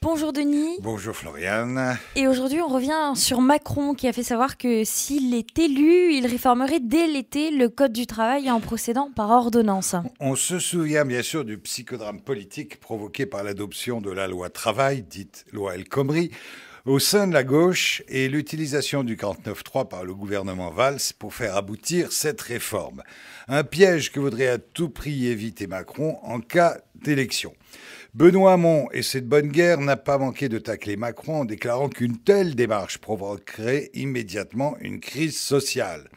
Bonjour Denis. Bonjour Floriane. Et aujourd'hui, on revient sur Macron qui a fait savoir que s'il est élu, il réformerait dès l'été le code du travail en procédant par ordonnance. On se souvient bien sûr du psychodrame politique provoqué par l'adoption de la loi travail, dite loi El Khomri, au sein de la gauche et l'utilisation du 49.3 par le gouvernement Valls pour faire aboutir cette réforme. Un piège que voudrait à tout prix éviter Macron en cas d'élection. Benoît Hamon et cette bonne guerre n'a pas manqué de tacler Macron en déclarant qu'une telle démarche provoquerait immédiatement une crise sociale.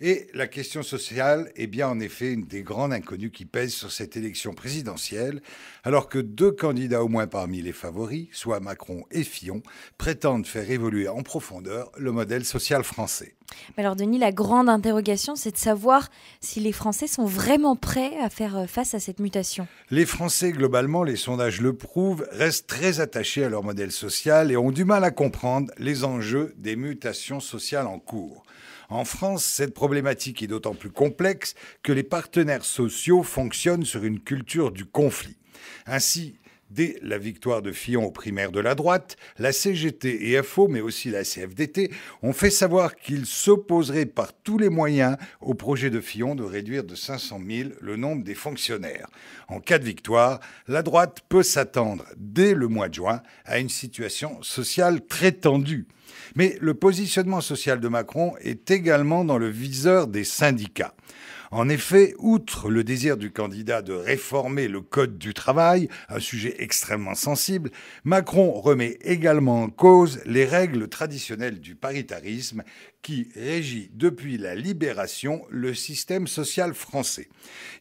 Et la question sociale est bien en effet une des grandes inconnues qui pèsent sur cette élection présidentielle, alors que deux candidats au moins parmi les favoris, soit Macron et Fillon, prétendent faire évoluer en profondeur le modèle social français. Alors Denis, la grande interrogation, c'est de savoir si les Français sont vraiment prêts à faire face à cette mutation. Les Français, globalement, les sondages le prouvent, restent très attachés à leur modèle social et ont du mal à comprendre les enjeux des mutations sociales en cours. En France, cette problématique est d'autant plus complexe que les partenaires sociaux fonctionnent sur une culture du conflit. Ainsi, dès la victoire de Fillon aux primaires de la droite, la CGT et FO, mais aussi la CFDT, ont fait savoir qu'ils s'opposeraient par tous les moyens au projet de Fillon de réduire de 500 000 le nombre des fonctionnaires. En cas de victoire, la droite peut s'attendre, dès le mois de juin, à une situation sociale très tendue. Mais le positionnement social de Macron est également dans le viseur des syndicats. En effet, outre le désir du candidat de réformer le code du travail, un sujet extrêmement sensible, Macron remet également en cause les règles traditionnelles du paritarisme qui régit depuis la libération le système social français.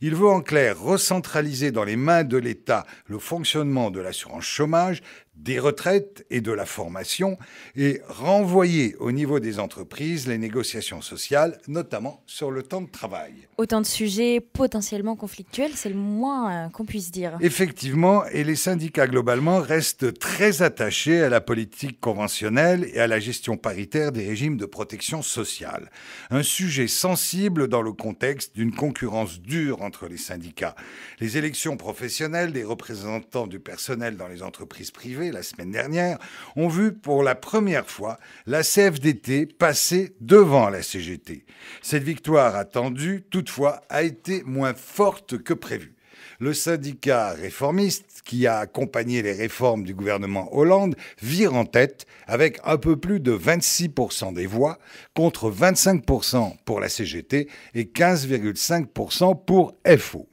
Il veut en clair recentraliser dans les mains de l'État le fonctionnement de l'assurance chômage, des retraites et de la formation et renvoyer au niveau des entreprises les négociations sociales, notamment sur le temps de travail. Autant de sujets potentiellement conflictuels, c'est le moins qu'on puisse dire. Effectivement, et les syndicats globalement restent très attachés à la politique conventionnelle et à la gestion paritaire des régimes de protection sociale. Un sujet sensible dans le contexte d'une concurrence dure entre les syndicats. Les élections professionnelles des représentants du personnel dans les entreprises privées la semaine dernière, ont vu pour la première fois la CFDT passer devant la CGT. Cette victoire attendue, toutefois, a été moins forte que prévu. Le syndicat réformiste, qui a accompagné les réformes du gouvernement Hollande, vire en tête avec un peu plus de 26% des voix, contre 25% pour la CGT et 15,5% pour FO.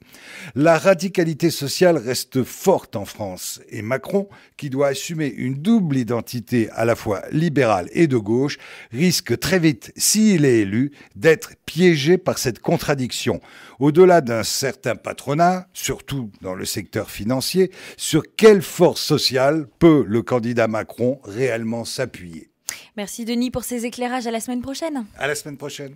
La radicalité sociale reste forte en France et Macron, qui doit assumer une double identité à la fois libérale et de gauche, risque très vite, s'il est élu, d'être piégé par cette contradiction. Au-delà d'un certain patronat, surtout dans le secteur financier, sur quelle force sociale peut le candidat Macron réellement s'appuyer ? Merci Denis pour ces éclairages, à la semaine prochaine. À la semaine prochaine.